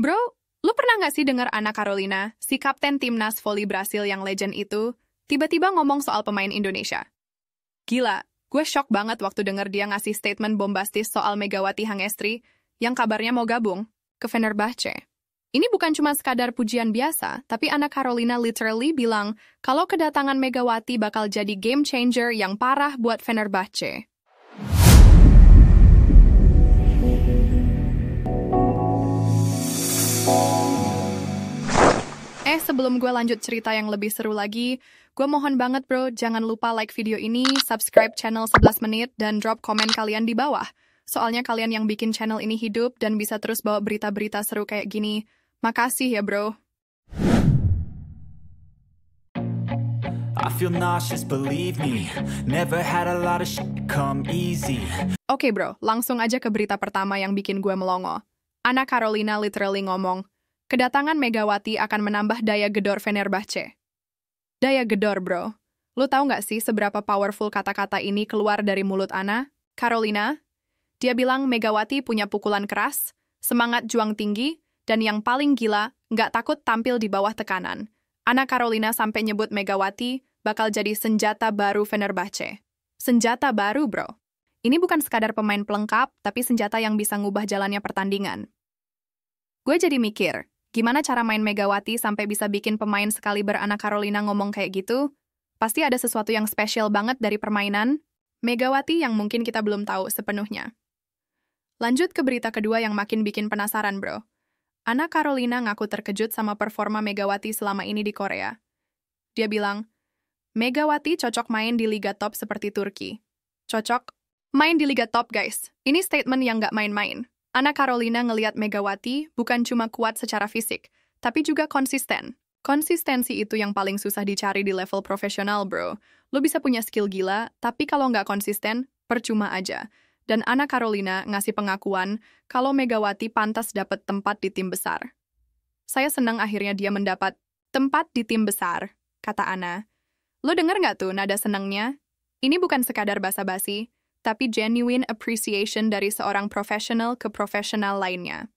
Bro, lu pernah nggak sih dengar Ana Carolina, si kapten timnas voli Brasil yang legend itu, tiba-tiba ngomong soal pemain Indonesia? Gila, gue shock banget waktu denger dia ngasih statement bombastis soal Megawati Hangestri yang kabarnya mau gabung ke Fenerbahce. Ini bukan cuma sekadar pujian biasa, tapi Ana Carolina literally bilang kalau kedatangan Megawati bakal jadi game changer yang parah buat Fenerbahce. Sebelum gue lanjut cerita yang lebih seru lagi, gue mohon banget bro, jangan lupa like video ini, subscribe channel 11 menit, dan drop komen kalian di bawah. Soalnya kalian yang bikin channel ini hidup dan bisa terus bawa berita-berita seru kayak gini. Makasih ya bro. I feel nauseous, believe me. Never had a lot of shit come easy. Oke bro, langsung aja ke berita pertama yang bikin gue melongo. Ana Carolina literally ngomong, kedatangan Megawati akan menambah daya gedor Fenerbahce. Daya gedor, bro. Lu tahu nggak sih seberapa powerful kata-kata ini keluar dari mulut Ana Carolina? Dia bilang Megawati punya pukulan keras, semangat juang tinggi, dan yang paling gila, nggak takut tampil di bawah tekanan. Ana Carolina sampai nyebut Megawati bakal jadi senjata baru Fenerbahce. Senjata baru, bro. Ini bukan sekadar pemain pelengkap, tapi senjata yang bisa ngubah jalannya pertandingan. Gue jadi mikir, gimana cara main Megawati sampai bisa bikin pemain sekaliber Ana Carolina ngomong kayak gitu? Pasti ada sesuatu yang spesial banget dari permainan Megawati yang mungkin kita belum tahu sepenuhnya. Lanjut ke berita kedua yang makin bikin penasaran, bro. Ana Carolina ngaku terkejut sama performa Megawati selama ini di Korea. Dia bilang, Megawati cocok main di liga top seperti Turki. Cocok main di liga top, guys. Ini statement yang nggak main-main. Ana Carolina ngelihat Megawati bukan cuma kuat secara fisik, tapi juga konsisten. Konsistensi itu yang paling susah dicari di level profesional, bro. Lu bisa punya skill gila, tapi kalau nggak konsisten, percuma aja. Dan Ana Carolina ngasih pengakuan kalau Megawati pantas dapat tempat di tim besar. Saya senang akhirnya dia mendapat tempat di tim besar, kata Ana. Lu denger nggak tuh nada senangnya? Ini bukan sekadar basa-basi, tapi genuine appreciation dari seorang profesional ke profesional lainnya.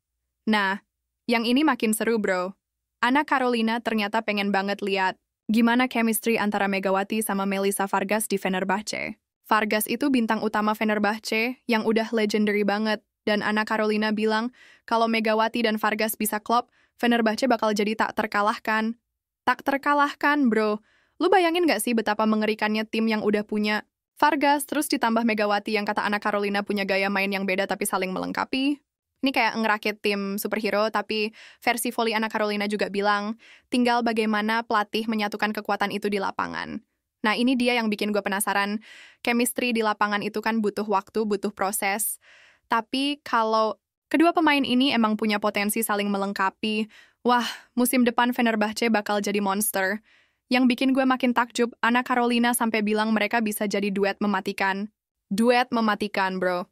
Nah, yang ini makin seru, bro. Ana Carolina ternyata pengen banget lihat gimana chemistry antara Megawati sama Melissa Vargas di Fenerbahce. Vargas itu bintang utama Fenerbahce yang udah legendary banget, dan Ana Carolina bilang kalau Megawati dan Vargas bisa klop, Fenerbahce bakal jadi tak terkalahkan. Tak terkalahkan, bro. Lu bayangin gak sih betapa mengerikannya tim yang udah punya Vargas, terus ditambah Megawati yang kata Ana Carolina punya gaya main yang beda tapi saling melengkapi. Ini kayak ngerakit tim superhero, tapi versi voli Ana Carolina juga bilang, tinggal bagaimana pelatih menyatukan kekuatan itu di lapangan. Nah, ini dia yang bikin gue penasaran. Chemistry di lapangan itu kan butuh waktu, butuh proses. Tapi kalau kedua pemain ini emang punya potensi saling melengkapi, wah, musim depan Fenerbahce bakal jadi monster. Yang bikin gue makin takjub, Ana Carolina sampai bilang mereka bisa jadi duet mematikan. Duet mematikan, bro.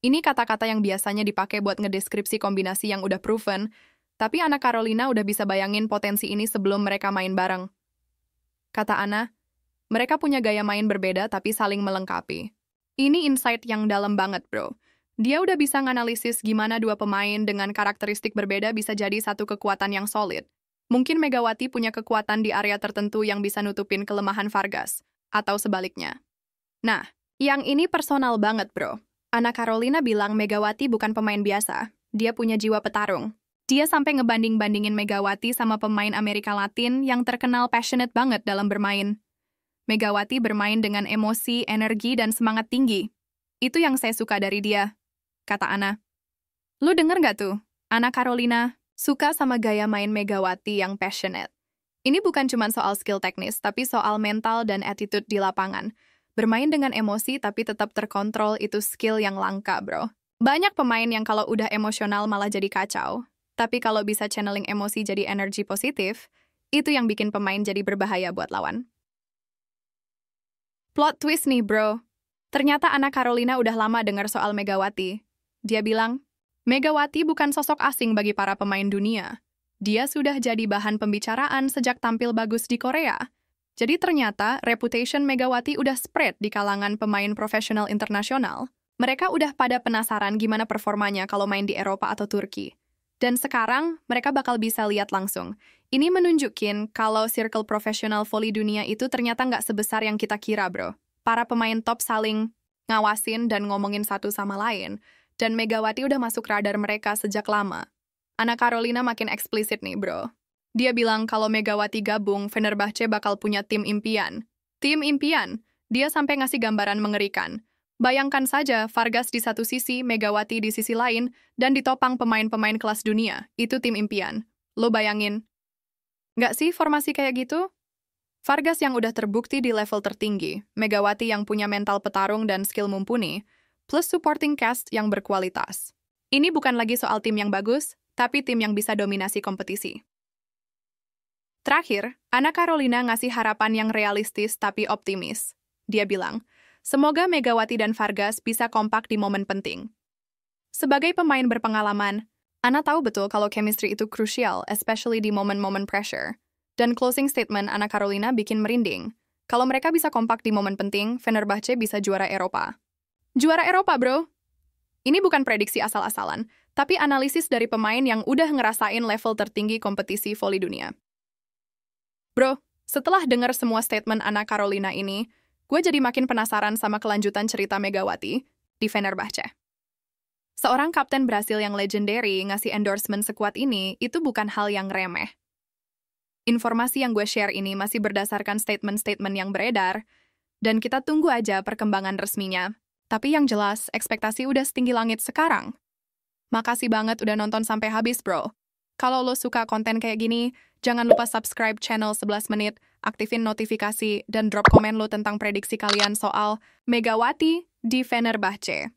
Ini kata-kata yang biasanya dipakai buat ngedeskripsi kombinasi yang udah proven, tapi Ana Carolina udah bisa bayangin potensi ini sebelum mereka main bareng. Kata Ana, mereka punya gaya main berbeda tapi saling melengkapi. Ini insight yang dalam banget, bro. Dia udah bisa nganalisis gimana dua pemain dengan karakteristik berbeda bisa jadi satu kekuatan yang solid. Mungkin Megawati punya kekuatan di area tertentu yang bisa nutupin kelemahan Vargas, atau sebaliknya. Nah, yang ini personal banget, bro. Ana Carolina bilang Megawati bukan pemain biasa. Dia punya jiwa petarung. Dia sampai ngebanding-bandingin Megawati sama pemain Amerika Latin yang terkenal passionate banget dalam bermain. Megawati bermain dengan emosi, energi, dan semangat tinggi. Itu yang saya suka dari dia, kata Ana. Lu denger nggak tuh? Ana Carolina suka sama gaya main Megawati yang passionate. Ini bukan cuma soal skill teknis, tapi soal mental dan attitude di lapangan. Bermain dengan emosi tapi tetap terkontrol itu skill yang langka, bro. Banyak pemain yang kalau udah emosional malah jadi kacau. Tapi kalau bisa channeling emosi jadi energi positif, itu yang bikin pemain jadi berbahaya buat lawan. Plot twist nih, bro. Ternyata Ana Carolina udah lama dengar soal Megawati. Dia bilang, Megawati bukan sosok asing bagi para pemain dunia. Dia sudah jadi bahan pembicaraan sejak tampil bagus di Korea. Jadi ternyata reputation Megawati udah spread di kalangan pemain profesional internasional. Mereka udah pada penasaran gimana performanya kalau main di Eropa atau Turki. Dan sekarang, mereka bakal bisa lihat langsung. Ini menunjukin kalau circle profesional voli dunia itu ternyata nggak sebesar yang kita kira, bro. Para pemain top saling ngawasin dan ngomongin satu sama lain. Dan Megawati udah masuk radar mereka sejak lama. Ana Carolina makin eksplisit nih, bro. Dia bilang kalau Megawati gabung, Fenerbahce bakal punya tim impian. Tim impian? Dia sampai ngasih gambaran mengerikan. Bayangkan saja Vargas di satu sisi, Megawati di sisi lain, dan ditopang pemain-pemain kelas dunia. Itu tim impian. Lo bayangin. Nggak sih formasi kayak gitu? Vargas yang udah terbukti di level tertinggi, Megawati yang punya mental petarung dan skill mumpuni, plus supporting cast yang berkualitas. Ini bukan lagi soal tim yang bagus, tapi tim yang bisa dominasi kompetisi. Terakhir, Ana Carolina ngasih harapan yang realistis tapi optimis. Dia bilang, semoga Megawati dan Vargas bisa kompak di momen penting. Sebagai pemain berpengalaman, Ana tahu betul kalau chemistry itu krusial, especially di momen-momen pressure. Dan closing statement Ana Carolina bikin merinding. Kalau mereka bisa kompak di momen penting, Fenerbahce bisa juara Eropa. Juara Eropa, bro! Ini bukan prediksi asal-asalan, tapi analisis dari pemain yang udah ngerasain level tertinggi kompetisi voli dunia. Bro, setelah dengar semua statement Ana Carolina ini, gue jadi makin penasaran sama kelanjutan cerita Megawati di Fenerbahce. Seorang kapten Brasil yang legendary ngasih endorsement sekuat ini, itu bukan hal yang remeh. Informasi yang gue share ini masih berdasarkan statement-statement yang beredar, dan kita tunggu aja perkembangan resminya. Tapi yang jelas, ekspektasi udah setinggi langit sekarang. Makasih banget udah nonton sampai habis, bro. Kalau lo suka konten kayak gini, jangan lupa subscribe channel 11 menit, aktifin notifikasi, dan drop komen lo tentang prediksi kalian soal Megawati di Fenerbahce.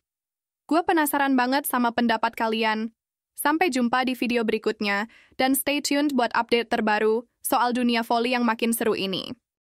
Gue penasaran banget sama pendapat kalian. Sampai jumpa di video berikutnya, dan stay tuned buat update terbaru soal dunia voli yang makin seru ini.